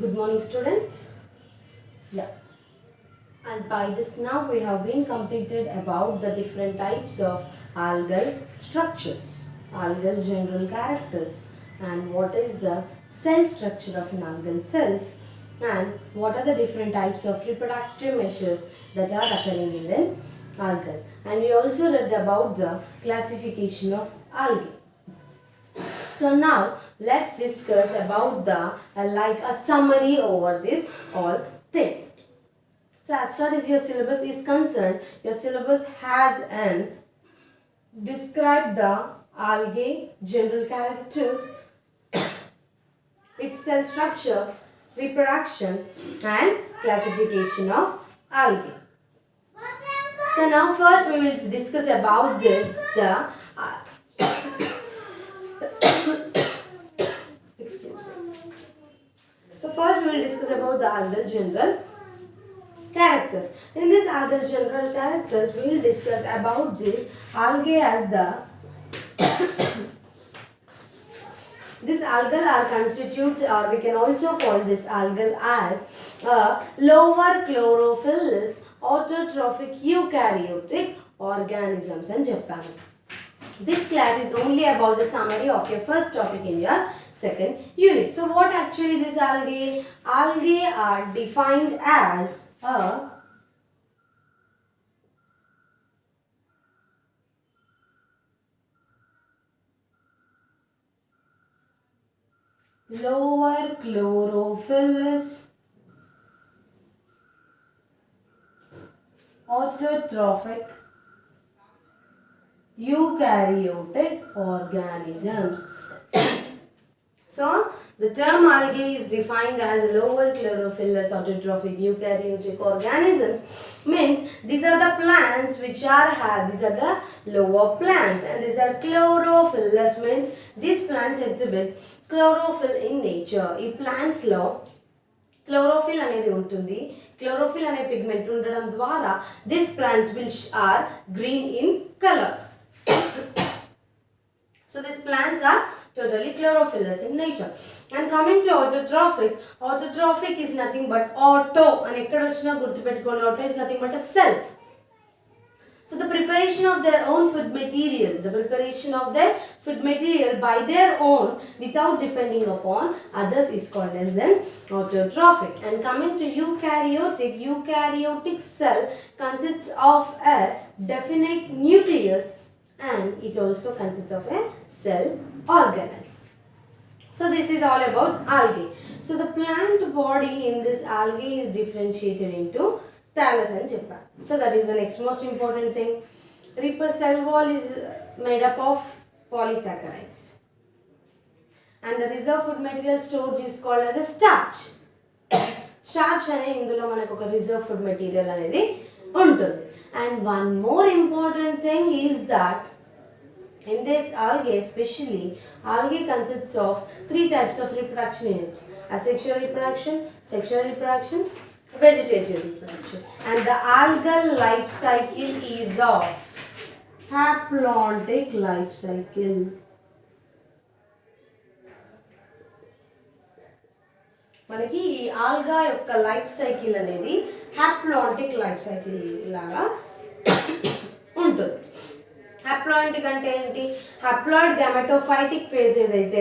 Good morning, students. Yeah, and by this now we have been completed about the different types of algal structures, algal general characters, and what is the cell structure of an algal cells, and what are the different types of reproductive measures that are occurring in an algal. And we also read about the classification of algae. So now let's discuss about the like a summary over this all thing. So as far as your syllabus is concerned, your syllabus has an describe the algae general characters, its cell structure, reproduction and classification of algae. So now first we will discuss about this the excuse me. So first we will discuss about the algal general characters. In this algal general characters, we will discuss about this algae as the this algal are constitutes, or we can also call this algal as a lower chlorophyllous autotrophic eukaryotic organisms and Japan. This class is only about the summary of your first topic in your second unit. So what actually this algae? Algae are defined as a lower chlorophyllous autotrophic eukaryotic organisms. So, the term algae is defined as lower chlorophyllous autotrophic eukaryotic organisms. Means these are the plants which are these are the lower plants, and these are chlorophyllous means these plants exhibit chlorophyll in nature. ఈ plants లో chlorophyll అనేది ఉంటుంది. Chlorophyll అనే pigment ఉండడం ద్వారా these plants will are green in color. So these plants are totally chlorophyllous in nature. And coming to autotrophic, autotrophic is nothing but auto. And ekkada vachina gurtupeట్టుకోండి, auto is nothing but a self. So the preparation of their own food material, by their own without depending upon others is called as an autotrophic. And coming to eukaryotic cell consists of a definite nucleus, and it also consists of a cell organelles. So this is all about algae. So the plant body in this algae is differentiated into thallus and cheppa. So that is the next most important thing. Cell wall is made up of polysaccharides, and the reserve food material storage is called as a starch. Starch ane indulo manaku oka reserve food material anedi untundi. And one more important thing is that in this algae especially, algae consists of three types of reproduction units: asexual reproduction, sexual reproduction, vegetative reproduction. And the algal life cycle is of haplontic life cycle. మనకి ఈ ఆల్గా యొక్క life cycle అనేది haplontic life cycle లాగా ఉంటుంది. Haplontic అంటే ఏంటి? Haploid గెమెటోఫైటిక్ phase ఏదైతే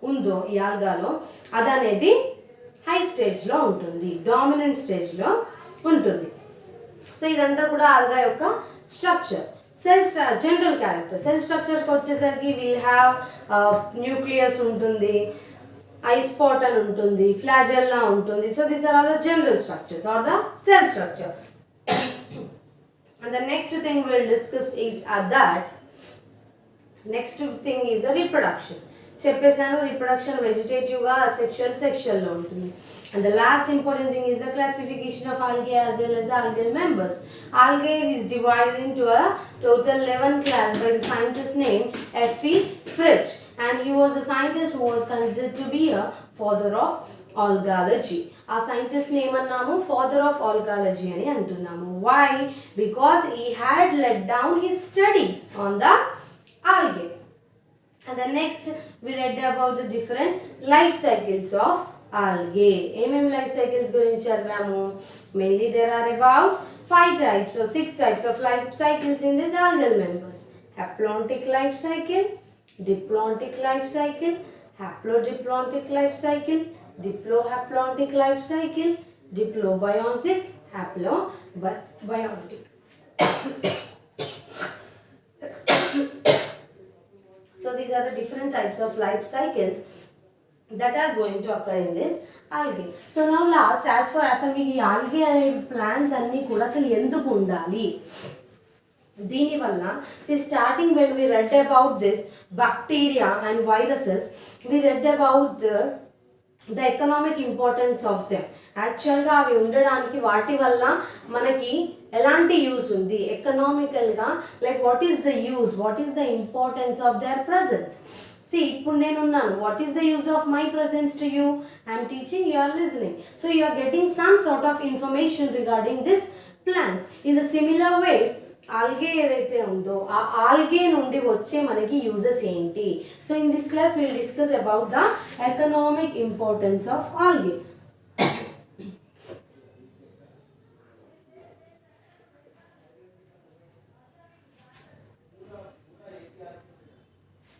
ఉందో ఈ ఆల్గాలో అదనేది హై స్టేజ్లో ఉంటుంది, డామినెంట్ స్టేజ్లో ఉంటుంది. సో ఇదంతా కూడా ఆల్గా యొక్క స్ట్రక్చర్. జనరల్ క్యారెక్టర్ సెల్ స్ట్రక్చర్కి వచ్చేసరికి విల్ హ్యావ్ న్యూక్లియస్ ఉంటుంది, ఐస్ పాట్ అని ఉంటుంది, ఫ్లాజెల్లా ఉంటుంది. So these are all the general structures are the cell structure. And the next thing we'll discuss is the reproduction. చెప్పేసాను, reproduction vegetative గా, asexual sexual లో ఉంటుంది. And the last important thing is the classification of algae as well as the algal members. Algae is divided into a total 11 class by the scientist named F.E. Fritsch, and he was a scientist who was considered to be a father of algology. ఆ scientist ఏమన్నాము? Father of algology అని అంటున్నాము. Why? Because he had let down his studies on the algae. And the next we read about the different life cycles of algae. ఏమేమి life cycles గురించి చదివాము? Mainly there are about 5 types or 6 types of life cycles in this algal members. Haplontic life cycle, diplontic life cycle, haplodiplontic life cycle, diplohaplontic life cycle, diplobiontic, haplobiontic. So these are the different types of life cycles that are going to occur in this algae. So now last, as far as మీకు ఈ algae అనే plants అన్నీ కూడా అసలు ఎందుకు ఉండాలి? దీనివల్ల starting when we read about this bacteria and viruses, we read about the economic importance of them. యాక్చువల్గా అవి ఉండడానికి వాటి వల్ల మనకి ఎలాంటి యూస్ ఉంది ఎకనామికల్గా, like what is the use, what is the importance of their presence. See, ఇప్పుడు నేనున్నాను, what is the use of my presence to you? I'm teaching, you are listening. So you are getting some sort of information regarding this plants. In the similar way algae ఏదైతే ఉందో ఆ algae నుండి వచ్చే మనకి uses ఏంటి? So in this class will discuss about the economic importance of algae.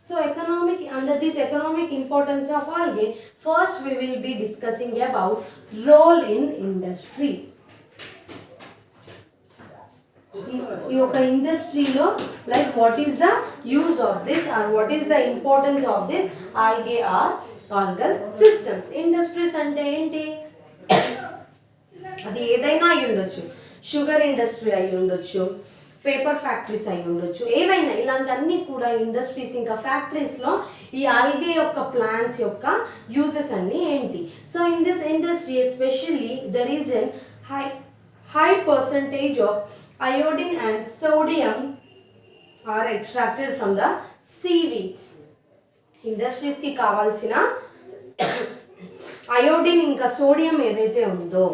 So under this economic importance of algae, first we will be discussing about role in industry. ఈ యొక్క ఇండస్ట్రీలో like what is the use of this or what is the importance of this algae or algal systems. Industries అంటే ఏంటి? అది ఏదైనా అయి ఉండొచ్చు, sugar industry అయి ఉండొచ్చు, పేపర్ ఫ్యాక్టరీస్ అయి ఉండొచ్చు, ఏవైనా ఇలాంటివన్నీ కూడా ఇండస్ట్రీస్ ఇంకా ఫ్యాక్టరీస్లో ఈ ఆల్గే యొక్క ప్లాంట్స్ యొక్క యూజెస్ అన్నీ ఏంటి? So in this industry especially there is an high percentage of iodine and sodium are extracted from the seaweeds. Industries కి కావాల్సిన అయోడిన్ ఇంకా సోడియం ఏదైతే ఉందో,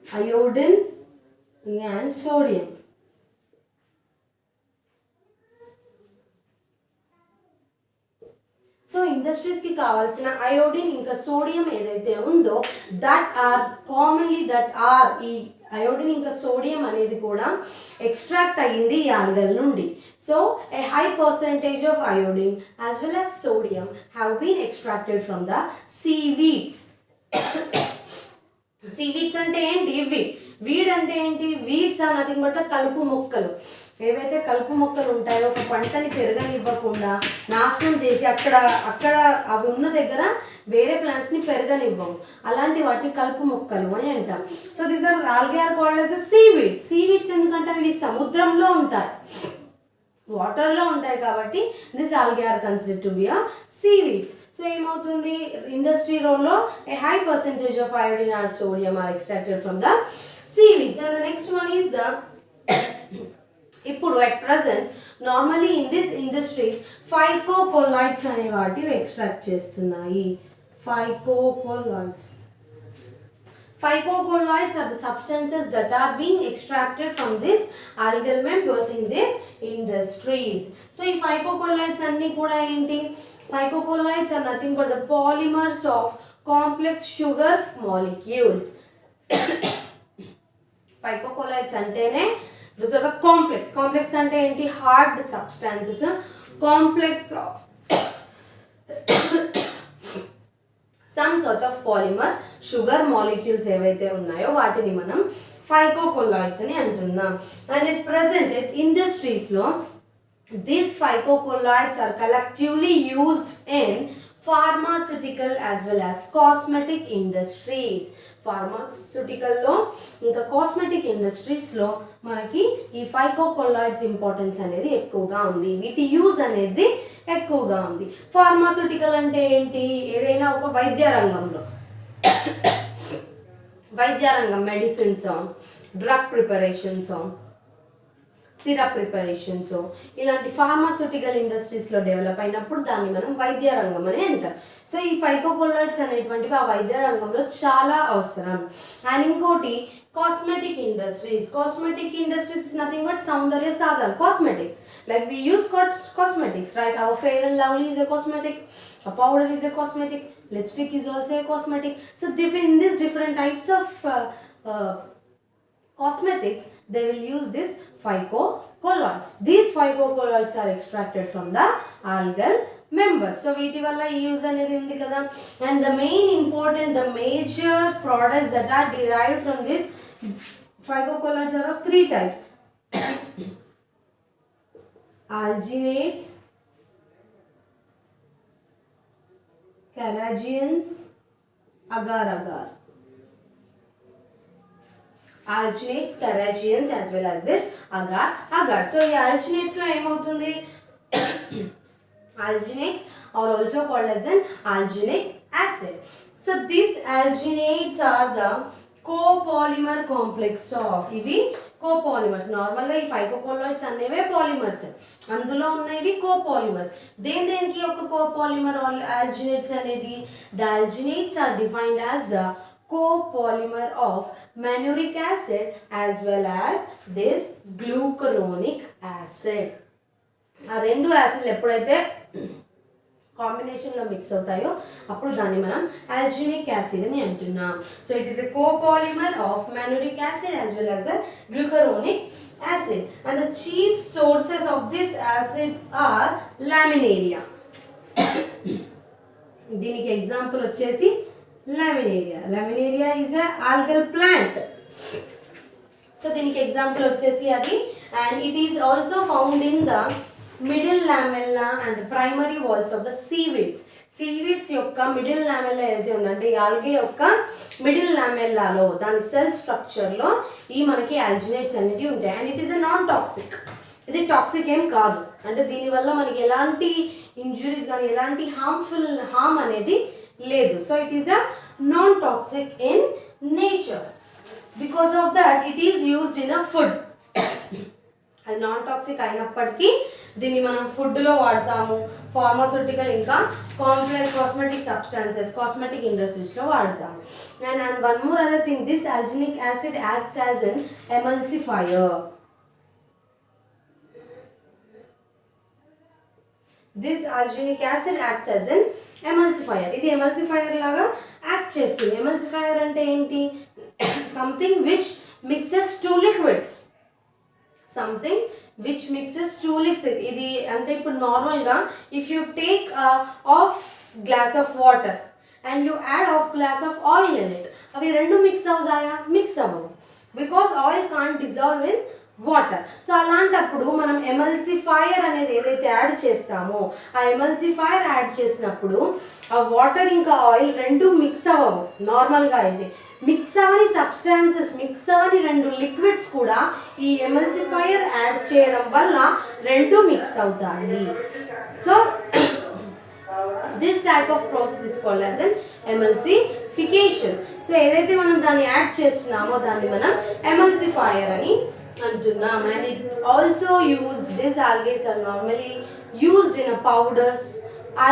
iodine and sodium, so industries కి కావాల్సిన అయోడిన్ ఇంకా సోడియం ఏదైతే ఉందో ఈ అయోడిన్ ఇంకా సోడియం అనేది కూడా ఎక్స్ట్రాక్ట్ అయ్యింది ఈ ఆల్గల్ నుండి. So a high percentage of iodine as well as sodium have been extracted from the seaweeds. Seaweeds అంటే ఏంటి? వీడ్ అంటే ఏంటి? Weeds are nothing but the కలుపు మొక్కలు. ఏవైతే కలుపు మొక్కలు ఉంటాయో ఒక పంటని పెరగనివ్వకుండా నాశనం చేసి అక్కడ అవి ఉన్న దగ్గర వేరే ప్లాంట్స్ని పెరగనివ్వవు, అలాంటి వాటిని కలుపు మొక్కలు అని అంటాం. So these are algae are called as seaweeds. Seaweeds ఎందుకంటే అవి సముద్రంలో ఉంటాయి, వాటర్లో ఉంటాయి కాబట్టి this algae are considered to be a seaweeds. So ఏమవుతుంది? ఇండస్ట్రీ రోల్లో a high percentage of iodine or sodium are extracted from the seaweeds. And the next one is the ఇప్పుడు at present normally in this industries phycocolloids అనే వాటిని extract చేస్తున్నాయి. Phycocolloids are the substances that are being extracted from this algal members in this industries. So ఈ phycocolloids అన్ని కూడా ఏంటి? Phycocolloids are nothing but the polymers of complex sugar molecules. Phycocolloids అంటేనే those are the complex అంటే ఏంటి? Hard substances, complex of some sort of polymer sugar molecules ఏవైతే ఉన్నాయో వాటిని మనం phycocolloids అని అంటున్నాం. అండ్ ఎట్ ప్రెసెంట్ ఎట్ ఇండస్ట్రీస్లో these phycocolloids are collectively used in pharmaceutical as well as cosmetic industries. ఫార్మాస్యూటికల్లో ఇంకా కాస్మెటిక్ ఇండస్ట్రీస్లో మనకి ఈ పైకోకొల్లాయిడ్స్ ఇంపార్టెన్స్ అనేది ఎక్కువగా ఉంది, వీటి యూజ్ అనేది ఎక్కువగా ఉంది. ఫార్మాస్యూటికల్ అంటే ఏంటి? ఏదైనా ఒక వైద్య రంగం medicines, drug preparations, syrup preparations, ఇలాంటి ఫార్మాస్యూటికల్ ఇండస్ట్రీస్లో డెవలప్ అయినప్పుడు దాన్ని మనం వైద్య రంగం అని అంటాం. సో ఈ పైకోకొల్లాయిడ్స్ అనేటువంటివి ఆ వైద్య రంగంలో చాలా అవసరం. అండ్ ఇంకోటి Cosmetic industries. Cosmetic industries is nothing but Saundarya Sadhan, cosmetics. Like we use cosmetics, right? Our Fair and Lovely is a cosmetic, a powder is a cosmetic, lipstick is also a cosmetic. So in these different types of cosmetics, they will use this phycocolloids. These phycocolloids are extracted from the algal members. So వీటి వల్ల use అనేది ఉంది కదా. And the major products that are derived from this phycocolloids are of three types. Alginates, carrageenans, agar-agar. Alginates, carrageenans as well as this agar-agar. So ఈ alginates లో ఏమవుతుంది? Alginates are also called as an alginic acid. So these alginates are the copolymer complex of ఇవి copolymers. నార్మల్గా ఈ phycocolloids అనేవే polymers, అందులో ఉన్నవి కోపాలిమర్స్. దేనికి ఒక కోపాలిమర్ alginates అనేది? The alginates are defined as the copolymer of manuric acid as well as this glucuronic acid. ఆ రెండు యాసిడ్లు ఎప్పుడైతే కాంబినేషన్లో మిక్స్ అవుతాయో అప్పుడు దాన్ని మనం alginic acid అని అంటున్నాం. So it is a copolymer of manuric acid as well as the glucuronic acid. And the chief sources of this acids are laminaria. దీనికి ఎగ్జాంపుల్ వచ్చేసి laminaria. Laminaria is a algal plant. So దీనికి example వచ్చేసి అది. And it is also found in the middle lamella and the primary walls of the seaweeds. Seaweeds యొక్క middle lamella ఏదైతే ఉందంటే ఈ algae యొక్క మిడిల్ లామెల్లాలో దాని సెల్ స్ట్రక్చర్లో ఈ మనకి ఆల్జినేట్స్ అనేవి ఉంటాయి. And it is a non toxic. ఇది టాక్సిక్ ఏం కాదు, అంటే దీనివల్ల మనకి ఎలాంటి ఇంజురీస్ కానీ ఎలాంటి హార్మ్ అనేది లేదు. So it is a non toxic in nature. Because of that it is used in a food. అది నాన్ టాక్సిక్ అయినప్పటికీ దీన్ని మనం ఫుడ్లో వాడతాము, ఫార్మాస్యూటికల్ ఇంకా కాంప్లెక్స్ కాస్మెటిక్ సబ్స్టాన్సెస్ కాస్మెటిక్ ఇండస్ట్రీస్లో వాడతాము. And one more other thing, this alginic acid acts as an emulsifier. This alginic acid acts as an emulsifier. ఇది emulsifier లాగా యాక్ట్ చేస్తుంది. emulsifier అంటే ఏంటి? Something which mixes two liquids. Something which mixes two liquids. ఇది అంటే ఇప్పుడు నార్మల్గా if you take half glass of water and you add half glass of oil in it, అవి రెండు మిక్స్ అవుతాయా? మిక్స్ అవ్వవు, because oil can't dissolve in water. So అలాంటప్పుడు మనం ఎమల్సిఫైయర్ అనేది ఏదైతే యాడ్ చేస్తామో ఆ ఎమల్సిఫైయర్ యాడ్ చేసినప్పుడు ఆ వాటర్ ఇంకా ఆయిల్ రెండు మిక్స్ అవ్వవు. నార్మల్గా అయితే మిక్స్ అవ్వని సబ్స్టాన్సెస్, మిక్స్ అవ్వని రెండు లిక్విడ్స్ కూడా ఈ ఎమల్సిఫైయర్ యాడ్ చేయడం వల్ల రెండు మిక్స్ అవుతాయి. So this type of process is called as an emulsification. So ఏదైతే మనం దాన్ని యాడ్ చేస్తున్నామో దాన్ని మనం ఎమల్సిఫైయర్ అని అంటున్నాం. And it also used, this algaes are normally used in powders,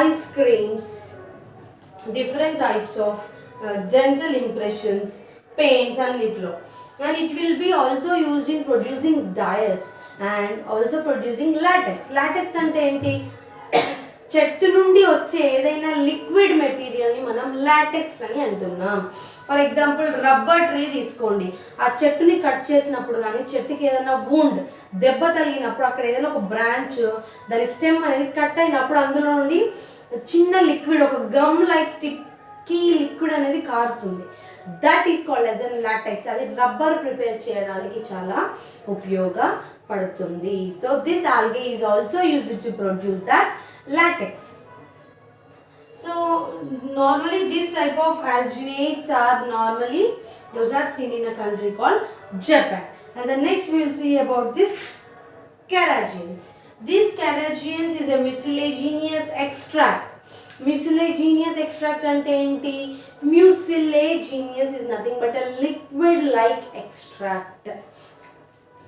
ice creams, different types of dental impressions, paints అన్నిట్లో. And it will be also used in producing dyes and also producing latex. Latex అంటే ఏంటి? చెట్టు నుండి వచ్చే ఏదైనా liquid మెటీరియల్ని మనం LaTeX అని అంటున్నాం. ఫర్ ఎగ్జాంపుల్ రబ్బర్ ట్రీ తీసుకోండి, ఆ చెట్టుని కట్ చేసినప్పుడు కానీ చెట్టుకి ఏదైనా వూండ్ దెబ్బ తగిలినప్పుడు అక్కడ ఏదైనా ఒక బ్రాంచ్ దాని స్టెమ్ అనేది కట్ అయినప్పుడు అందులో నుండి చిన్న లిక్విడ్, ఒక గమ్ లైక్ స్టిక్కీ లిక్విడ్ అనేది కారుతుంది. That is called as an latex. అది రబ్బర్ ప్రిపేర్ చేయడానికి చాలా ఉపయోగపడుతుంది. So this algae is also used to produce that latex. So normally this type of alginates are normally, those are seen in a country called Japan. And the next we will see about this carrageenans. This carrageenans is a mucilaginous extract. Mucilaginous extract ante enti? Mucilaginous is nothing but a liquid like extract.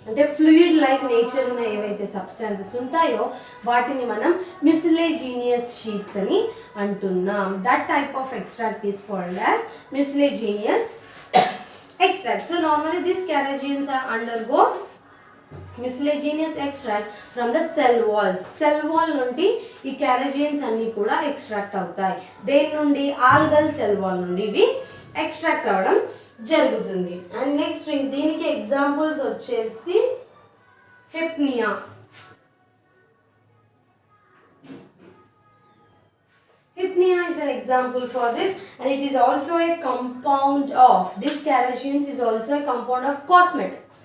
అంటే fluid like nature ఉన్న ఏవైతే substances ఉంటాయో వాటిని మనం మ్యూసిలేజీనియస్ sheets అని అంటున్నాం. That type of extract is called as mucilaginous extract. So normally these carrageenans are undergo miscellaneous extract from the cell walls. Cell wall నుండి ఈ carrageenans అన్ని కూడా extract అవుతాయి. దేని నుండి? algal cell wall నుండి ఇవి extract అవడం జరుగుతుంది. అండ్ నెక్స్ట్ దీనికి ఎగ్జాంపుల్స్ వచ్చేసి hypnea. Hypnea is an example for this, and it is also a compound of, this carrageenans is also a compound of cosmetics.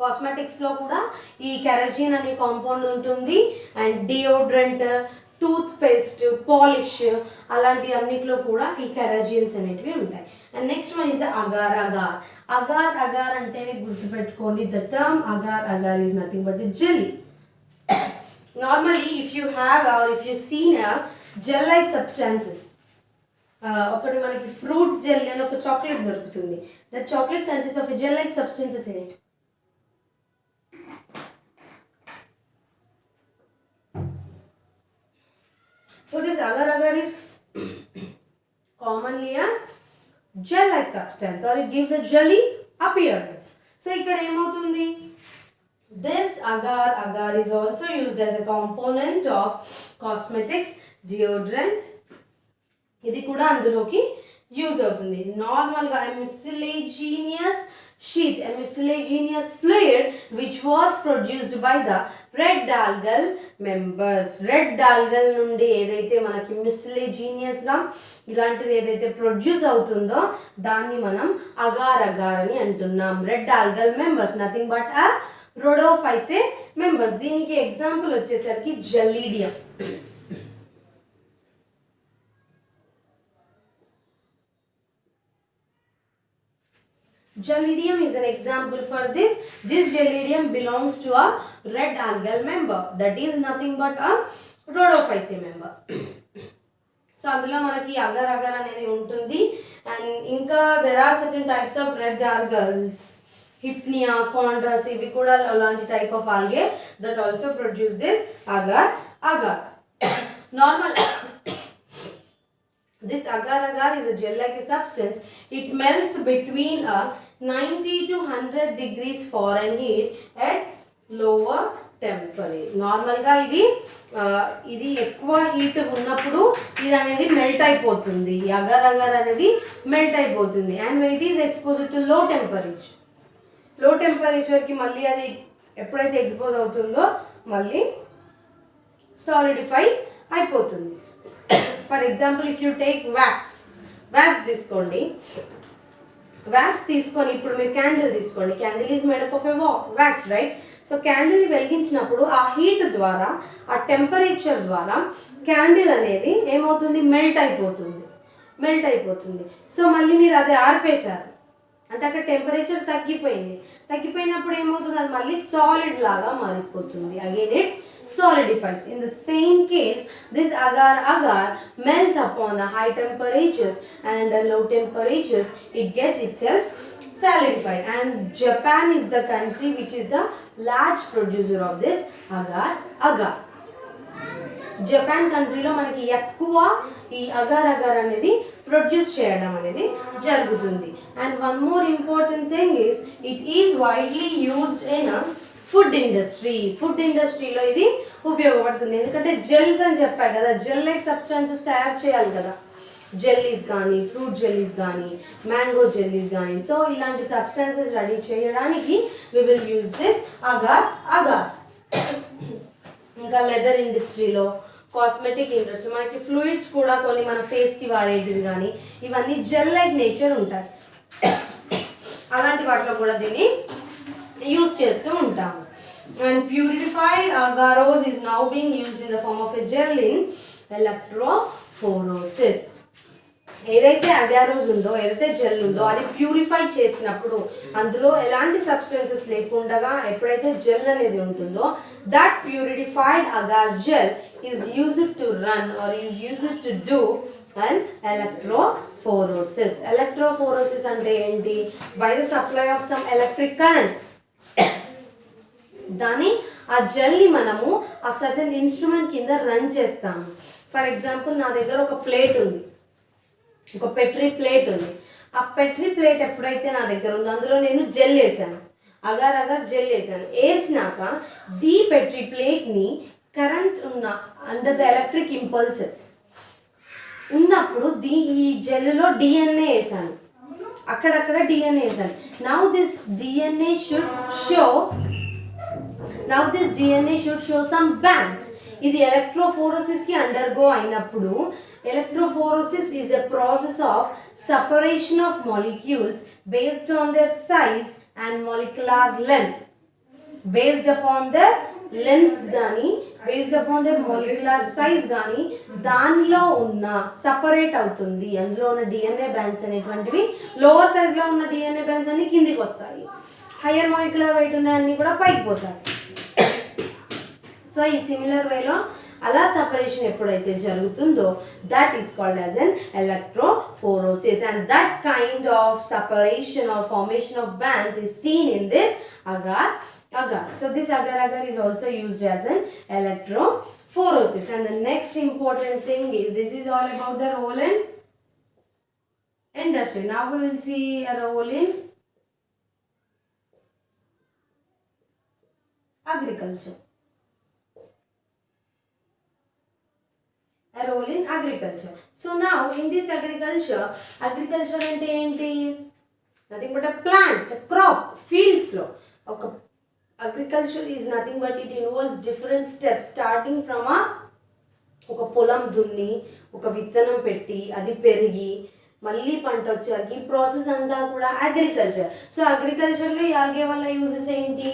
Cosmetics లో కూడా ఈ carrageen అనే కాంపౌండ్ ఉంటుంది. And deodorant, toothpaste, polish అలాంటి అన్నిట్లో కూడా ఈ carrageenans అనేటివి ఉంటాయి. And next one is agar agar. Agar agar అంటే గుర్తుపెట్టుకోండి, the term agar agar is nothing but jelly. Normally if you have or if you seen gel like substances, ఒకటి మనకి ఫ్రూట్ జెల్ అని ఒక చాక్లెట్ దొరుకుతుంది. That chocolate consist of gel like substances in it. So this agar agar is commonly a gel like substance, or it gives a jelly appearance. So ikkada emoutundi, this agar agar is also used as a component of cosmetics, deodorant. ఇది కూడా అందులోకి use అవుతుంది. నార్మల్గా mucilaginous sheath, a mucilaginous fluid which was produced by the red algal members. Red algal నుండి ఏదైతే మనకి mucilaginous గా ఇలాంటిది ఏదైతే ప్రొడ్యూస్ అవుతుందో దాన్ని మనం అగార్ అగార్ అని అంటున్నాం. Red algal members, nothing but a rhodophyceae members. దీనికి ఎగ్జాంపుల్ వచ్చేసరికి జెల్లీడియం. Gellidium is an example for this. This Gellidium belongs to a red algal member, that is nothing but a rhodophyceae member. So అందులో మనకి agar agar అనేది ఉంటుంది. And ఇంకా there are certain types of red algals, hypnea, chondrus, ఇవి కూడా అలాంటి type of algae that also produce this agar agar. Normal this agar agar is a gel like a substance. It melts between a 90 to 100 degrees Fahrenheit at lower temperature. నార్మల్గా ఇది ఎక్కువ heat ఉన్నప్పుడు ఇది అనేది melt అయిపోతుంది. Agar agar అనేది melt అయిపోతుంది. And when it is exposed to low టెంపరేచర్కి మళ్ళీ అది ఎప్పుడైతే ఎక్స్పోజ్ అవుతుందో మళ్ళీ సాలిడిఫై అయిపోతుంది. For example if you take wax తీసుకోండి. వ్యాక్స్ తీసుకొని ఇప్పుడు మీరు క్యాండిల్ తీసుకోండి. Candle is made up of a wax, right? So క్యాండిల్ని వెలిగించినప్పుడు ఆ హీట్ ద్వారా, ఆ టెంపరేచర్ ద్వారా క్యాండిల్ అనేది ఏమవుతుంది? మెల్ట్ అయిపోతుంది. సో మళ్ళీ మీరు అది ఆర్పేశారు అంటే అక్కడ టెంపరేచర్ తగ్గిపోయినప్పుడు ఏమవుతుంది? అది మళ్ళీ సాలిడ్ లాగా మారిపోతుంది. Again it's solidifies. In the same case, this agar agar melts upon the high temperatures, and under low temperatures it gets itself solidified. And Japan is the country which is the large producer of this agar agar. Japan కంట్రీలో మనకి ఎక్కువ ఈ agar agar అనేది produce చేయడం అనేది జరుగుతుంది. And one more important thing is it is widely used in food ఇండస్ట్రీలో ఇది ఉపయోగపడుతుంది. ఎందుకంటే జెల్స్ అని చెప్పారు కదా, జెల్ లైక్ సబ్స్టాన్సెస్ తయారు చేయాలి కదా, జెల్లీస్ కానీ, ఫ్రూట్ జెల్లీస్ కానీ, మ్యాంగో జెల్లీస్ కానీ. సో ఇలాంటి సబ్స్టాన్సెస్ రెడీ చేయడానికి we will use this agar agar. ఇంకా లెదర్ ఇండస్ట్రీలో, కాస్మెటిక్ ఇండస్ట్రీ, మనకి ఫ్లూయిడ్స్ కూడా కొన్ని మన ఫేస్కి వాడేటివి కానీ ఇవన్నీ జెల్ లైక్ నేచర్ ఉంటాయి. అలాంటి వాటిలో కూడా దీన్ని యూజ్ చేస్తూ ఉంటాము. And purified agarose is now being used in the form of a gel in electrophoresis. ఏదైతే అగారోస్ ఉందో, ఏదైతే జెల్ ఉందో అది ప్యూరిఫై చేసినప్పుడు అందులో ఎలాంటి సబ్స్టెన్సెస్ లేకుండా ఎప్పుడైతే జెల్ అనేది ఉంటుందో that purified agar gel is used to run or is used to do and electrophoresis. Electrophoresis అంటే ఏంటి? By the supply of some electric current దాన్ని ఆ జెల్ని మనము ఆ సర్టన్ ఇన్స్ట్రుమెంట్ కింద రన్ చేస్తాము. ఫర్ ఎగ్జాంపుల్ నా దగ్గర ఒక ప్లేట్ ఉంది, ఒక పెట్రీ ప్లేట్ ఉంది. ఆ పెట్రీ ప్లేట్ ఎప్పుడైతే నా దగ్గర ఉందో అందులో నేను జెల్ వేసాను, అగర్ అగర్ జెల్ వేసాను. వేసినాక ది పెట్రీ ప్లేట్ని కరెంట్ ఉన్న అండర్ ద ఎలక్ట్రిక్ ఇంపల్సెస్ ఉన్నప్పుడు ఈ జెల్లో డిఎన్ఏ వేసాను, అక్కడక్కడ డిఎన్ఏ వేసాను. Now this DNA should show some bands. ఇది ఎలక్ట్రోఫోరోసిస్కి అండర్గో అయినప్పుడు, electrophoresis is a process of separation of molecules based on their size and molecular length. Based upon their length కానీ based upon their molecular size కానీ దానిలో ఉన్న separate అవుతుంది. అందులో ఉన్న DNA bands అనేటువంటివి లోవర్ సైజ్లో ఉన్న డిఎన్ఏ బ్యాండ్స్ అన్ని కిందికి వస్తాయి, హయ్యర్ మాలిక్యులర్ వెయిట్ ఉన్న అన్ని కూడా పైకి పోతాయి. సో ఈ సిమిలర్ వేలో అలా సపరేషన్ ఎప్పుడైతే జరుగుతుందో that is called as an electrophoresis, and that kind of separation or formation of bands is seen in this agar. So this agar is also used as an electrophoresis. And the next important thing is, this is all about the role in industry. Now we will see a role in agriculture. A role in agriculture. So now in this agriculture ante enti? Nothing but a plant, a crop, fields lo. Okay. Agriculture is nothing but it involves different steps starting from ఒక పొలం దున్ని, ఒక విత్తనం పెట్టి, అది పెరిగి మళ్ళీ పంట వచ్చేసరికి ఈ ప్రాసెస్ అంతా కూడా అగ్రికల్చర్. సో అగ్రికల్చర్లో ఈ ఆల్గే వల్ల యూజెస్ ఏంటి?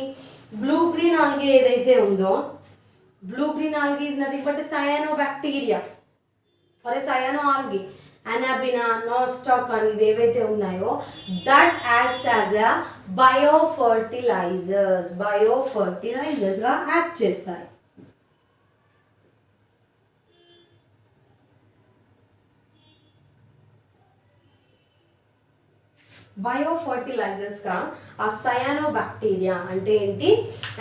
బ్లూ గ్రీన్ ఆల్గే ఏదైతే ఉందో, blue green algae is nothing but cyano bacteria or cyano algae, Anabaena, Nostoc అని ఏవైతే ఉన్నాయో దట్ యాక్ట్స్ యాజ్ అ బయోఫర్టిలైజర్స్గా యాక్ట్ చేస్తాయి. బయోఫర్టిలైజర్స్గా ఆ సయానో బ్యాక్టీరియా అంటే ఏంటి?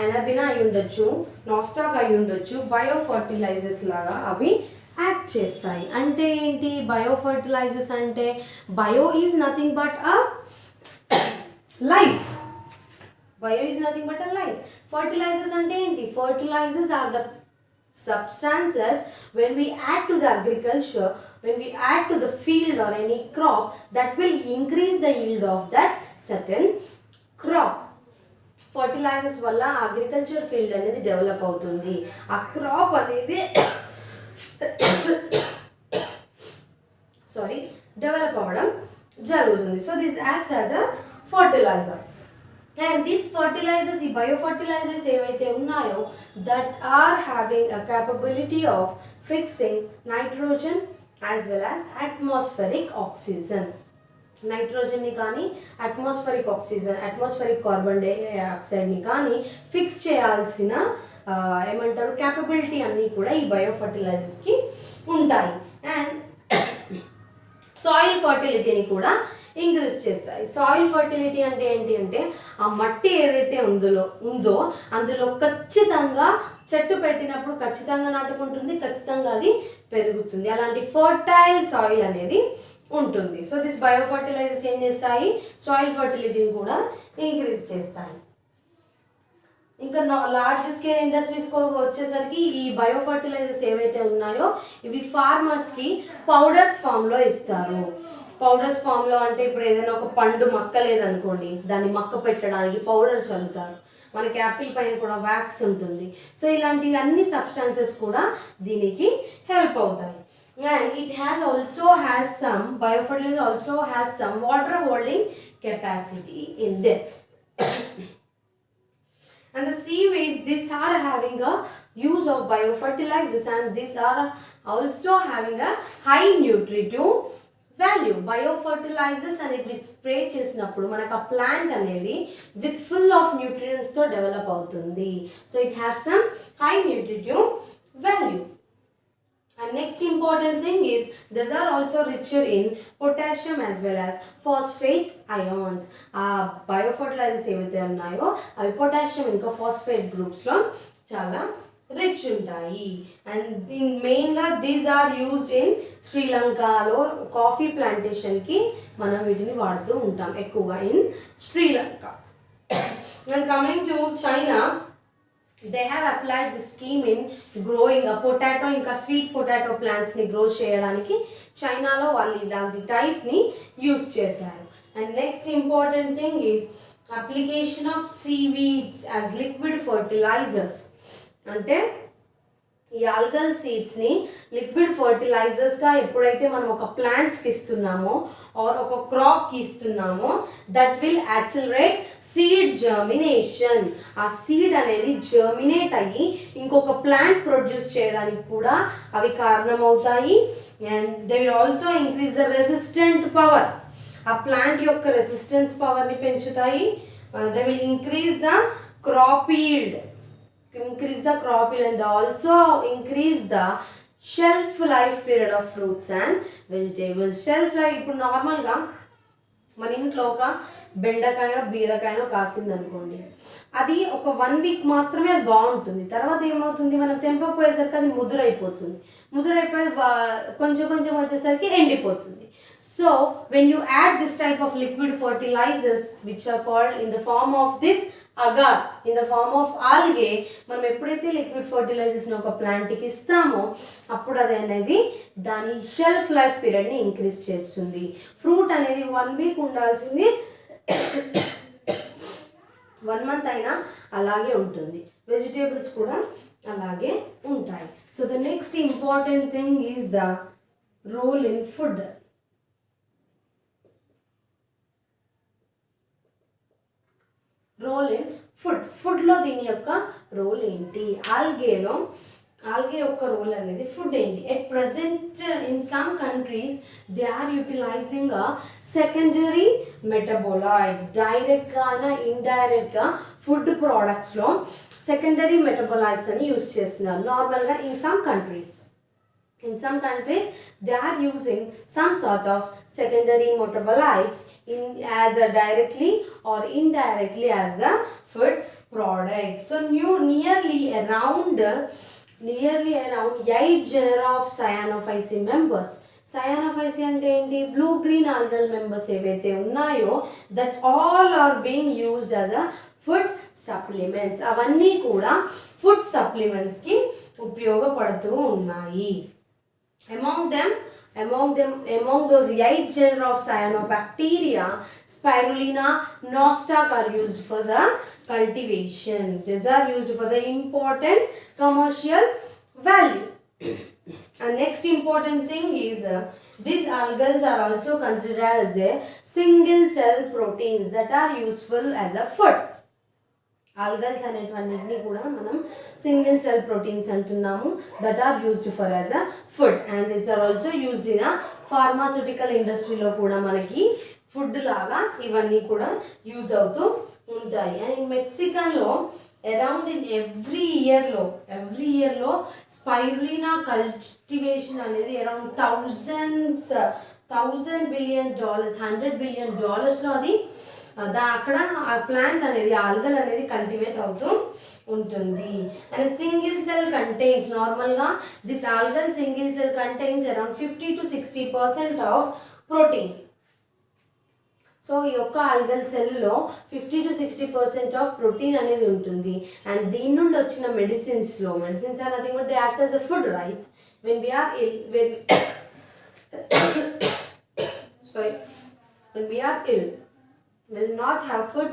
అనాబినా అయి ఉండొచ్చు, నాస్టాక్ అయి ఉండొచ్చు, బయోఫర్టిలైజర్స్ లాగా అవి యాక్ట్ చేస్తాయి. అంటే ఏంటి బయోఫర్టిలైజర్స్ అంటే? Bio is nothing but a life. Bio is nothing but a life. Fertilizers అంటే ఏంటి? Fertilizers are the substances when we add to the agriculture, when we add to the field or any crop that will increase the yield of that certain crop. Fertilizers వల్ల agriculture field అనేది develop అవుతుంది, ఆ crop అనేది develop అవ్వడం జరుగుతుంది. So this acts as a fertilizer. And these fertilizers, ఈ బయోఫర్టిలైజర్స్ ఏవైతే ఉన్నాయో that are having a capability of fixing nitrogen as well as atmospheric oxygen. నైట్రోజన్ని కానీ అట్మాస్ఫరిక్ ఆక్సిజన్, అట్మాస్ఫరిక్ కార్బన్ డైఆక్సైడ్ని కానీ ఫిక్స్ చేయాల్సిన ఏమంటారు క్యాపబిలిటీ అన్నీ కూడా ఈ బయోఫర్టిలైజర్స్కి ఉంటాయి. అండ్ సాయిల్ ఫర్టిలిటీని కూడా ఇంక్రీజ్ చేస్తాయి. సాయిల్ ఫర్టిలిటీ అంటే ఏంటి అంటే ఆ మట్టి ఏదైతే ఉందో అందులో ఖచ్చితంగా చెట్టు పెట్టినప్పుడు ఖచ్చితంగా నాటుకుంటుంది, ఖచ్చితంగా అది పెరుగుతుంది, అలాంటి ఫర్టైల్ సాయిల్ అనేది ఉంటుంది. సో దిస్ బయోఫర్టిలైజర్స్ ఏం చేస్తాయి? సాయిల్ ఫర్టిలిటీని కూడా ఇంక్రీజ్ చేస్తాయి. ఇంకా లార్జ్ స్కేల్ ఇండస్ట్రీస్ వచ్చేసరికి ఈ బయోఫర్టిలైజర్స్ ఏవైతే ఉన్నాయో ఇవి ఫార్మర్స్కి పౌడర్స్ ఫామ్లో ఇస్తారు. పౌడర్స్ ఫామ్లో అంటే ఇప్పుడు ఏదైనా ఒక పండు మక్క లేదనుకోండి, దాన్ని మక్క పెట్టడానికి పౌడర్ చల్లుతారు. మనకి యాపిల్ పైన కూడా వ్యాక్స్ ఉంటుంది. సో ఇలాంటి అన్ని సబ్స్టాన్సెస్ కూడా దీనికి హెల్ప్ అవుతాయి. And it has some biofertilizer also has some water holding capacity in them. And the seaweeds, these are having a use of biofertilizers and these are also having a high nutritive value. Biofertilizers అనేది spray చేసినప్పుడు మనకు ఆ plant అనేది with full of న్యూట్రియంట్స్తో develop అవుతుంది. So it has some high nutritive value. And next important thing is these are also richer in potassium as well as phosphate ions. బయోఫర్టిలైజర్స్ ఏవైతే ఉన్నాయో అవి potassium ఇంకా ఫాస్ఫేట్ గ్రూప్స్లో చాలా రిచ్ ఉంటాయి. And దీని మెయిన్గా దీస్ ఆర్ యూజ్డ్ ఇన్ శ్రీలంకలో కాఫీ ప్లాంటేషన్కి మనం వీటిని వాడుతూ ఉంటాం ఎక్కువగా in Sri Lanka. And coming to China, they have applied the scheme in growing a potato ఇంకా స్వీట్ పొటాటో ప్లాంట్స్ని గ్రో చేయడానికి చైనాలో వాళ్ళు ఇలాంటి టైప్ని యూస్ చేశారు. And next important thing is application of seaweeds as liquid fertilizers. అంటే ఈ ఆల్గల్ సీడ్స్ని లిక్విడ్ ఫర్టిలైజర్స్గా ఎప్పుడైతే మనం ఒక ప్లాంట్స్కి ఇస్తున్నామో ఆర్ ఒక క్రాప్కి ఇస్తున్నామో that will accelerate seed germination. ఆ సీడ్ అనేది జర్మినేట్ అయ్యి ఇంకొక ప్లాంట్ ప్రొడ్యూస్ చేయడానికి కూడా అవి కారణమవుతాయి. And they will also increase the resistant power. ఆ ప్లాంట్ యొక్క రెసిస్టెన్స్ పవర్ని పెంచుతాయి. They will increase the crop yield, increase the crop yield, and also increase the shelf life period of fruits and vegetables. Shelf life ఇప్పుడు నార్మల్గా మన ఇంట్లో ఒక బెండకాయనో బీరకాయనో కాసింది అనుకోండి, అది ఒక 1 వీక్ మాత్రమే అది బాగుంటుంది. తర్వాత ఏమవుతుంది, మనం తెంపపోయేసరికి అది ముదురైపోతుంది. ముదురైపోయి కొంచెం కొంచెం వచ్చేసరికి ఎండిపోతుంది. So when you add this type of liquid fertilizers which are called in the form of this agar, in the form of algae, మనం ఎప్పుడైతే లిక్విడ్ ఫర్టిలైజర్స్ని ఒక ప్లాంట్కి ఇస్తామో అప్పుడు అది అనేది దాని షెల్ఫ్ లైఫ్ పీరియడ్ని ఇంక్రీజ్ చేస్తుంది. ఫ్రూట్ అనేది 1 వీక్ ఉండాల్సింది 1 మంత్ అయినా అలాగే ఉంటుంది. వెజిటేబుల్స్ కూడా అలాగే ఉంటాయి. So the next important thing is the role in food. Role in food. ఫుడ్లో దీని యొక్క రోల్ ఏంటి? ఆల్గే యొక్క రోల్ అనేది ఫుడ్ ఏంటి? At present in some countries they are utilizing secondary metabolites. డైరెక్ట్గా అయినా ఇండైరెక్ట్గా ఫుడ్ ప్రోడక్ట్స్లో సెకండరీ మెటబోలాయిడ్స్ అని యూస్ చేస్తున్నారు నార్మల్గా in some countries. In some countries, they are using some sort of secondary metabolites in either directly or indirectly as the food product. So nearly around 8 genera of Cyanophyceae members. Cyanophyceae అంటే ఏంటి? Blue green algal members ఏవైతే ఉన్నాయో that all are being used as a food supplements. అవన్నీ కూడా food సప్లిమెంట్స్కి ఉపయోగపడుతూ ఉన్నాయి. Among those 8 genera of cyanobacteria, Spirulina, Nostoc are used for the cultivation. These are used for the important commercial value. And next important thing is these algals are also considered as a single cell proteins that are useful as a food. ఆల్గల్స్ అనేటివన్నిటిని కూడా మనం single cell proteins అంటున్నాము that are used for as a food. And these are also used in pharmaceutical ఇండస్ట్రీలో కూడా మనకి food లాగా ఇవన్నీ కూడా యూజ్ అవుతూ ఉంటాయి. అండ్ ఇన్ మెక్సికన్లో అరౌండ్ ఇన్ ఎవ్రీ ఇయర్లో స్పైరులినా కల్టివేషన్ అనేది అరౌండ్ $1,000 billion, $100 billion అది అక్కడ ఆ ప్లాంట్ అనేది ఆల్గల్ అనేది కల్టివేట్ అవుతూ ఉంటుంది. అండ్ సింగిల్ సెల్ కంటైన్స్ నార్మల్గా this algal single cell contains around 50 to 60% of protein. So ఈ యొక్క ఆల్గల్ సెల్లో 50 to 60% ఆఫ్ ప్రోటీన్ అనేది ఉంటుంది. అండ్ దీని నుండి వచ్చిన medicines are nothing but they act as a food, right? When we are ill, will not have food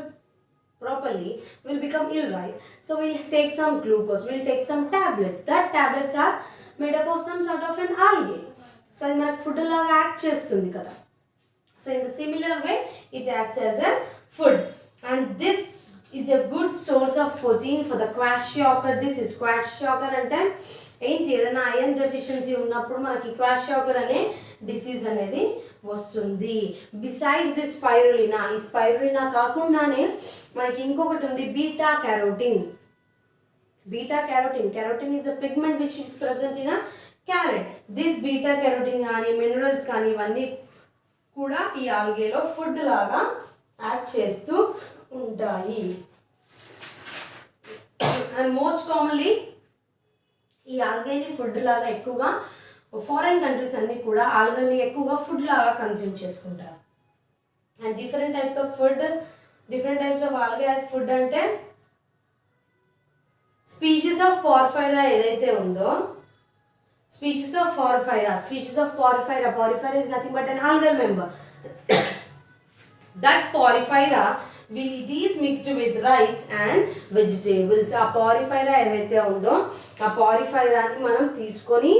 properly, will become ill, right? So we'll take some glucose, we'll take some tablets. That tablets are made up of some sort of an algae. So అది మనకు food లాగా act చేస్తుంది కదా. So in the similar way it acts as a food, and this is a good source of protein for the kwashiorkor disease. Kwashiorkor అంటే ఏంటి? ఏదైనా iron deficiency ఉన్నప్పుడు మనకి క్వాషియాకర్ అనే డిసీజ్ అనేది వస్తుంది. బిసైడ్స్ ది స్పైరులినా, ఈ స్పైరులినా కాకుండానే మనకి ఇంకొకటి ఉంది beta carotene. Carotin is a pigment which is present in a carrot. This beta carotene కానీ మినరల్స్ కానీ ఇవన్నీ కూడా ఈ ఆల్గేలో ఫుడ్ లాగా యాక్ట్ చేస్తూ ఉంటాయి. అండ్ మోస్ట్ కామన్లీ ఈ ఆల్గేని ఫుడ్ లాగా ఎక్కువగా ఫారెన్ కంట్రీస్ అన్నీ కూడా ఆల్గల్ని ఎక్కువగా ఫుడ్ లాగా కన్జ్యూమ్ చేసుకుంటారు. And different types of algae as food అంటే స్పీషీస్ ఆఫ్ పార్ఫైరా ఏదైతే ఉందో, species of porphyra is nothing but an algal member. That porphyra it is mixed with rice and vegetables. ఆ porphyra ఏదైతే ఉందో ఆ porphyraని మనం తీసుకొని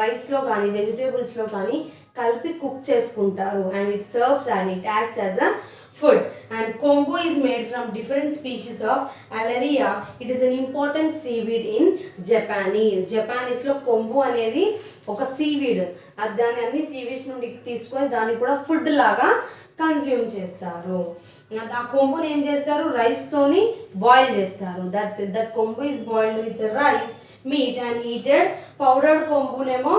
రైస్లో కానీ వెజిటేబుల్స్లో కానీ కలిపి కుక్ చేసుకుంటారు. And it serves and it acts as a food. And kombu is made from different species of Alaria. It is an important seaweed in Japanese లో kombu అనేది ఒక seaweed. దాన్ని అన్ని seaweeds నుండి తీసుకొని దాన్ని కూడా ఫుడ్ లాగా కన్జ్యూమ్ చేస్తారు. ఆ కొంబుని ఏం చేస్తారు, రైస్తోని బాయిల్ చేస్తారు. That kombu is boiled with rice, meat and eated. Powdered కొంబునేమో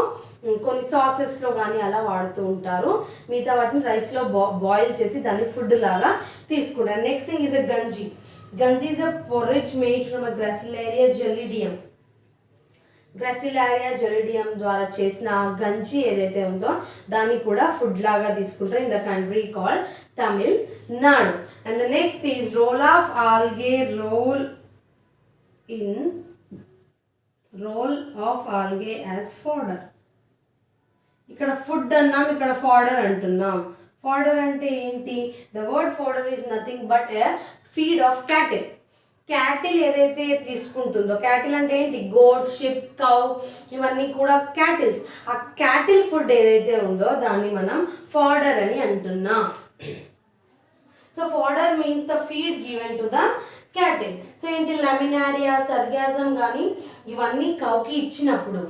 కొన్ని సాసెస్లో కానీ అలా వాడుతూ ఉంటారు. మిగతా వాటిని రైస్లో బాయిల్ చేసి దాన్ని ఫుడ్ లాగా తీసుకుంటారు. నెక్స్ట్ థింగ్ ఈజ్ అ గంజి. గంజి is a porridge made from a Gracilaria gellidium. గ్రాసిలారియా జెలిడియం ద్వారా చేసిన గంజి ఏదైతే ఉందో దాన్ని కూడా ఫుడ్ లాగా తీసుకుంటారు in the country called Tamil Nadu. And the next is role of algae role of algae as fodder. ఇక్కడ ఫుడ్ అన్నాం, ఇక్కడ ఫాడర్ అంటున్నాం. ఫాడర్ అంటే ఏంటి? The word fodder is nothing but a feed of cattle. Cattle ఏదైతే తీసుకుంటుందో, క్యాటిల్ అంటే ఏంటి? గోట్, షిప్, కౌ, ఇవన్నీ కూడా క్యాటిల్స్. ఆ క్యాటిల్ ఫుడ్ ఏదైతే ఉందో దాన్ని మనం ఫాడర్ అని అంటున్నాం. So fodder means the feed given to the cattle. So ఏంటి? లమినారియా, సర్గాజం కానీ ఇవన్నీ కౌకి ఇచ్చినప్పుడు,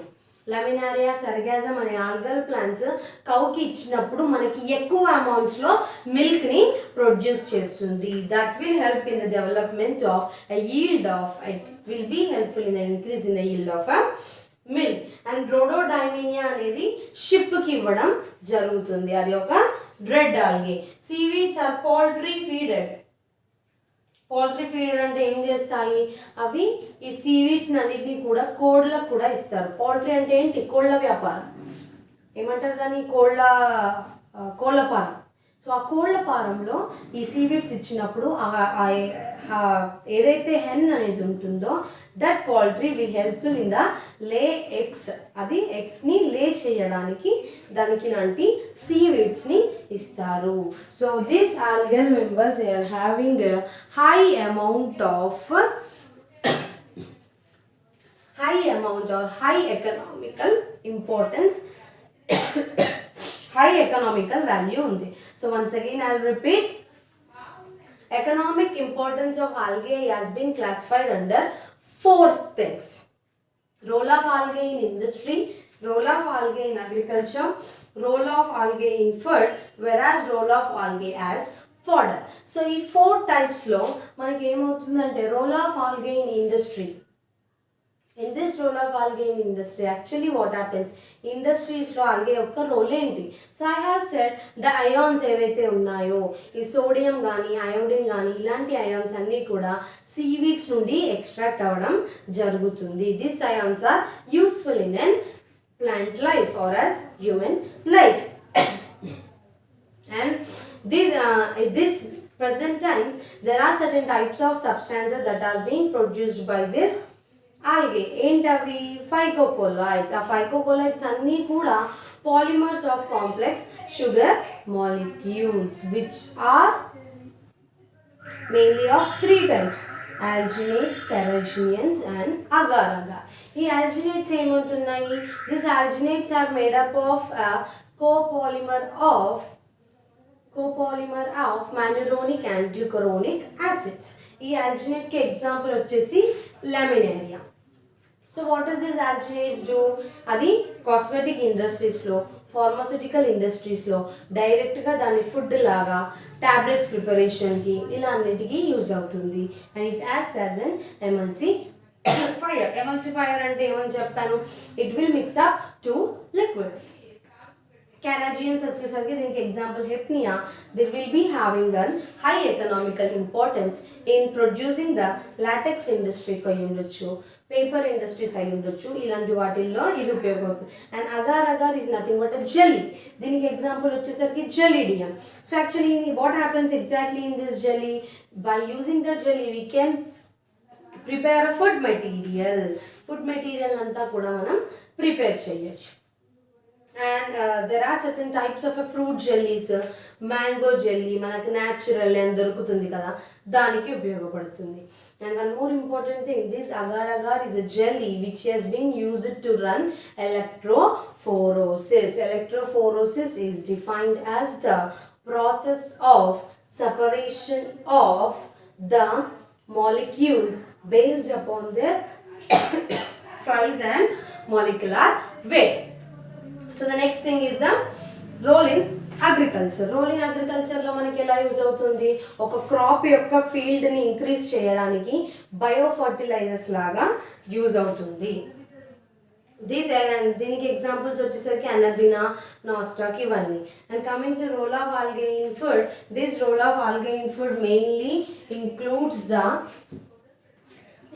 లమినారియా, సర్గాజం అనే ఆల్గల్ ప్లాంట్స్ కౌకి ఇచ్చినప్పుడు మనకి ఎక్కువ అమౌంట్స్లో మిల్క్ని ప్రొడ్యూస్ చేస్తుంది. That will help in the development of a yield of, it will be helpful in the increase in the yield of a milk. And Rhodymenia అనేది షిప్కి ఇవ్వడం జరుగుతుంది. అది ఒక red algae. Seaweeds are poultry feeded. Poultry feeder అంటే ఏం చేస్తాయి? అవి ఈ సీవీడ్స్ అన్నిటినీ కూడా కోళ్ళకు కూడా ఇస్తారు. పౌల్ట్రీ అంటే ఏంటి? కోళ్ళ వ్యాపారం. ఏమంటారు దాన్ని? కోళ్ళ పారం. సో ఆ కోళ్ళ పారంలో ఈ సీవీడ్స్ ఇచ్చినప్పుడు ఏదైతే హెన్ అనేది ఉంటుందో that poultry will helpful in the lay eggs. అది ఎగ్స్ని లే చేయడానికి దానికి ఇలాంటి సీవీడ్స్ని ఇస్తారు. So this algal members are having high amount or high economical importance, high economical value undi. So once again I'll repeat, economic importance of algae has been classified under 4 things: role of algae in industry, role of algae in agriculture, role of algae in food, whereas role of algae as fodder. So ఈ 4 types లో మనకి ఏమవుతుందంటే role of algae in industry. In this role of algae in industry, actually what happens, industries లో algae యొక్క role ఏంటి? So I have said the ions ఏవైతే ఉన్నాయో, ఈ సోడియం కానీ అయోడిన్ కానీ ఇలాంటి అయాన్స్ అన్నీ కూడా సీవీడ్స్ నుండి ఎక్స్ట్రాక్ట్ అవ్వడం జరుగుతుంది. These ions are useful in an plant life or as human life. And this present times there are certain types of substances that are being produced by this algae. ఏంటవి? ఫైకోకోలాయిడ్స్. ఆ ఫైకోకోలాయిడ్స్ అన్నీ కూడా polymers of complex sugar molecules which are mainly of 3 types: alginates, carrageenans and agar-agar. ఈ alginates ఏమవుతున్నాయి? These alginates are made up of a copolymer of manuronic and glucuronic acids. ఈ alginate కి example వచ్చేసి laminaria. So what does this alginates do? అది cosmetic ఇండస్ట్రీస్లో, pharmaceutical ఇండస్ట్రీస్లో డైరెక్ట్గా దాన్ని food లాగా tablets ప్రిపరేషన్కి ఇలా అన్నిటికీ యూజ్ అవుతుంది. And it acts as an emulsifier. Emulsifier అంటే ఏమని చెప్పాను? It will mix up 2 liquids. Carrageenans వచ్చేసరికి దీనికి example Hypnea. They will be having an high economical importance in producing the latex ఇండస్ట్రీకి అయి ఉండొచ్చు, పేపర్ ఇండస్ట్రీస్ అయి ఉండొచ్చు, ఇలాంటి వాటిల్లో ఇది ఉపయోగపడుతుంది. And agar agar is nothing but a jelly. దీనికి ఎగ్జాంపుల్ వచ్చేసరికి Gelidium. So actually what happens exactly in this jelly? By using that jelly we can prepare a food material. Food material అంతా కూడా మనం ప్రిపేర్ చేయొచ్చు. And there are certain types of fruit jellies. Mango jelly మనకు natural అని దొరుకుతుంది కదా, దానికి ఉపయోగపడుతుంది. And one more important thing, this agar agar is a jelly which has been used to run electrophoresis. Electrophoresis is defined as the process of separation of the molecules based upon their size and molecular weight. So the next thing is the role in agriculture. Role in agriculture లో మనకి ఎలా use అవుతుంది? ఒక crop యొక్క ఫీల్డ్ని increase చేయడానికి bio fertilisers లాగా use అవుతుంది. దీనికి ఎగ్జాంపుల్స్ వచ్చేసరికి అనబినా, నాస్టాక్ ఇవన్నీ. And coming to role of algae in food, this role of algae in food mainly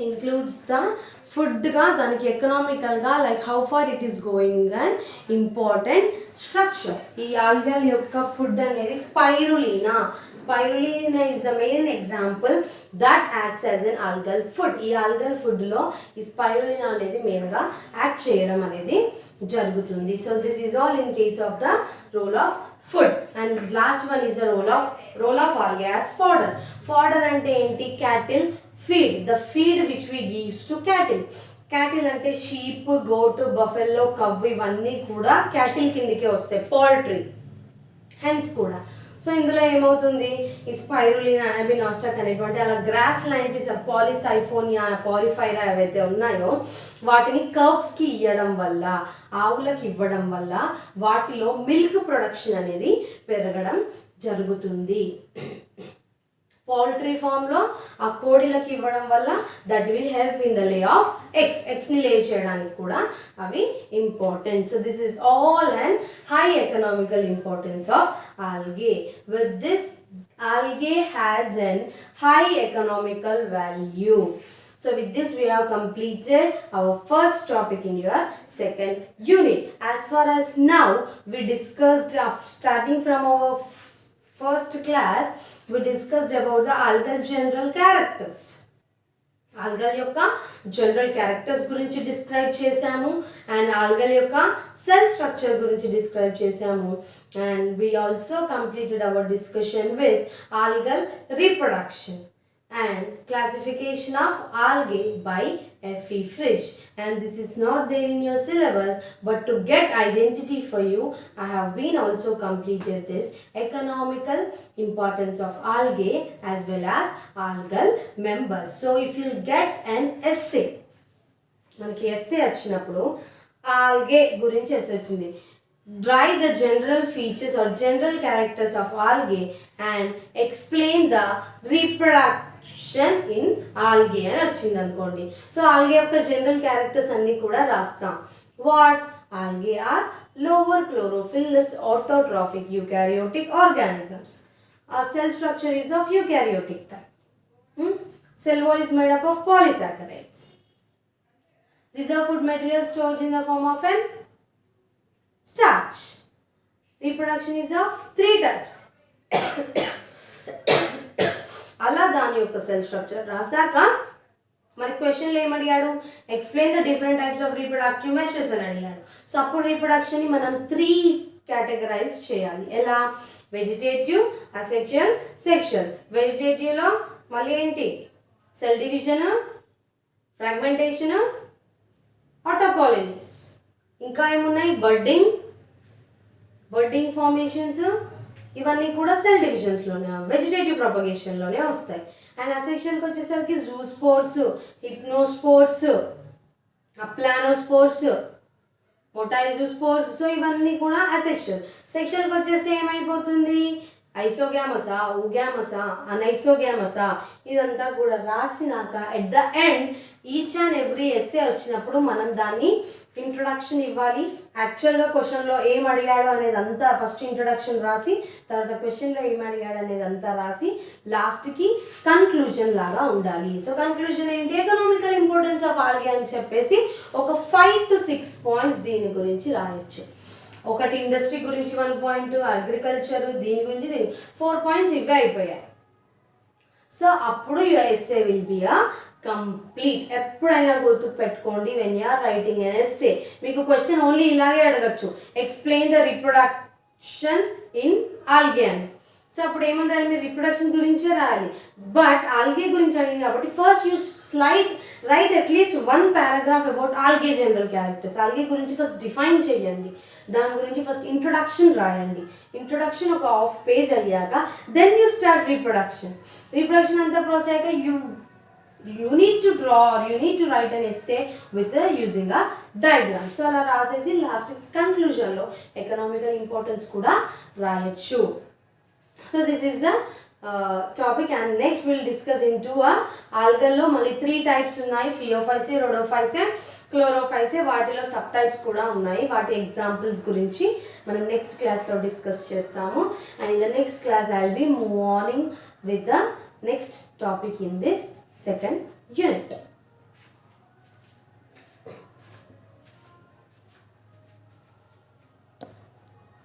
includes the ఫుడ్గా దానికి ఎకనామికల్గా like how far it is going and important structure. ఈ algal యొక్క food అనేది spirulina is the main example that acts as an algal food. ఈ algal ఫుడ్లో ఈ spirulina అనేది మెయిన్గా యాక్ట్ చేయడం అనేది జరుగుతుంది. So this is all in case of the role of food. And last one is the role of algae as fodder. Fodder అంటే ఏంటి? Cattle feed, the feed which we gives to cattle. Cattle అంటే sheep, goat, buffalo, cow ఇవన్నీ కూడా cattle కిందికే వస్తాయి. Poultry, hence కూడా. So ఇందులో ఏమవుతుంది? ఈ స్పైరులినా, అనబినాస్టాక్ అనేటువంటి అలా గ్రాస్ లాంటి పాలిసైఫోనియా, పాలిఫైరా ఏవైతే ఉన్నాయో వాటిని కర్వ్స్కి ఇవ్వడం వల్ల, ఆవులకు ఇవ్వడం వల్ల వాటిలో మిల్క్ ప్రొడక్షన్ అనేది పెరగడం జరుగుతుంది. పౌల్ట్రీ ఫామ్లో ఆ కోడిలకు ఇవ్వడం వల్ల that will help in the lay off ఎగ్స్ని లే చేయడానికి కూడా అవి important. So this is all and high economical importance of algae. With this, algae has an high economical value. So with this we have completed our first topic in your second unit. As far as now we discussed starting from our first class we discussed about the algal general characters. Algal యొక్క general characters గురించి describe చేశాము and algal యొక్క cell structure గురించి describe చేశాము. And we also completed our discussion with algal reproduction and classification of algae by F.E. Frisch. And this is not there in your syllabus, but to get identity for you, I have been also completed this economical importance of algae as well as algal members. So if you get an essay, మనకి essay వచ్చినప్పుడు algae గురించి essay వచ్చింది. Write the general features or general characters of algae and explain the reproduction in algae అని వచ్చింది అనుకోండి. So algae యొక్క general characters అన్ని కూడా రాస్తాం. What? Algae are lower chlorophyllous autotrophic eukaryotic organisms. Our cell structure is of eukaryotic type. Cell wall is made up of polysaccharides. These are food materials stored in the form of an starch. Reproduction is of 3 types. అలా దాని యొక్క cell structure రాసాక మరి క్వశ్చన్లో ఏమడిగాడు? Explain the different types of reproductive measures అని అడిగాడు. So అప్పుడు రీప్రొడక్షన్ని మనం 3 కేటగరైజ్ చేయాలి. ఎలా? Vegetative, asexual, sexual. వెజిటేటివ్లో మళ్ళీ ఏంటి? Cell division, fragmentation, autocolonies. ఇంకా ఏమున్నాయి? బర్డింగ్ ఫార్మేషన్స్, ఇవన్నీ కూడా సెల్ డివిజన్స్లోనే, వెజిటేటివ్ ప్రొపగేషన్లోనే వస్తాయి. అండ్ అసెక్షన్కి వచ్చేసరికి జూస్పోర్స్, హిప్నోస్పోర్స్, అప్లానోస్పోర్స్, మొటైల్ జూస్పోర్స్. సో ఇవన్నీ కూడా అసెక్షన్. సెక్షన్కి వచ్చేస్తే ఏమైపోతుంది? ఐసోగ్యామసా, ఊగ్యామసా, అనైసోగ్యామసా, ఇదంతా కూడా రాసినాక at the end each and every essay వచ్చినప్పుడు మనం దాన్ని ఇంట్రొడక్షన్ ఇవ్వాలి. యాక్చువల్గా క్వశ్చన్లో ఏం అడిగాడు అనేది అంతా ఫస్ట్ ఇంట్రొడక్షన్ రాసి, తర్వాత క్వశ్చన్లో ఏం అడిగాడు అనేది అంతా రాసి, లాస్ట్కి కన్క్లూజన్ లాగా ఉండాలి. సో కన్క్లూజన్ ఏంటి, ఎకనామికల్ ఇంపార్టెన్స్ ఆఫ్ ఆల్గే అని చెప్పేసి ఒక 5 to 6 పాయింట్స్ దీని గురించి రాయొచ్చు. ఒకటి ఇండస్ట్రీ గురించి 1 పాయింట్, అగ్రికల్చర్ దీని గురించి 4 పాయింట్స్ ఇవే అయిపోయాయి. సో అప్పుడు your essay will be a complete. ఎప్పుడైనా గుర్తు పెట్టుకోండి, when you are writing an essay మీకు క్వశ్చన్ ఓన్లీ ఇలాగే అడగచ్చు, explain the reproduction in algae అని. సో అప్పుడు ఏమంటారు, మీరు రిప్రొడక్షన్ గురించే రాయాలి. బట్ ఆల్గే గురించి అడిగింది కాబట్టి first you right at least 1 paragraph about algae general characters. Algae గురించి ఫస్ట్ డిఫైన్ చేయండి, దాని గురించి ఫస్ట్ ఇంట్రొడక్షన్ రాయండి. ఇంట్రొడక్షన్ ఒక 1/2 page అయ్యాక then you start reproduction. Reproduction అంతా ప్రాసెస్ అయ్యాక you need to draw or you need to write an essay with using a diagram. సో అలా రాసేసి లాస్ట్ కన్క్లూజన్లో ఎకనామికల్ ఇంపార్టెన్స్ కూడా రాయొచ్చు. So this is the topic and next will discuss into ఆల్గల్లో మళ్ళీ 3 types ఉన్నాయి, ఫియోఫైసే, రొడోఫైసే, క్లోరోఫైసే. వాటిలో సబ్ టైప్స్ కూడా ఉన్నాయి. వాటి ఎగ్జాంపుల్స్ గురించి మనం నెక్స్ట్ క్లాస్లో డిస్కస్ చేస్తాము. And in the next class I will be move on with the next topic in this second unit.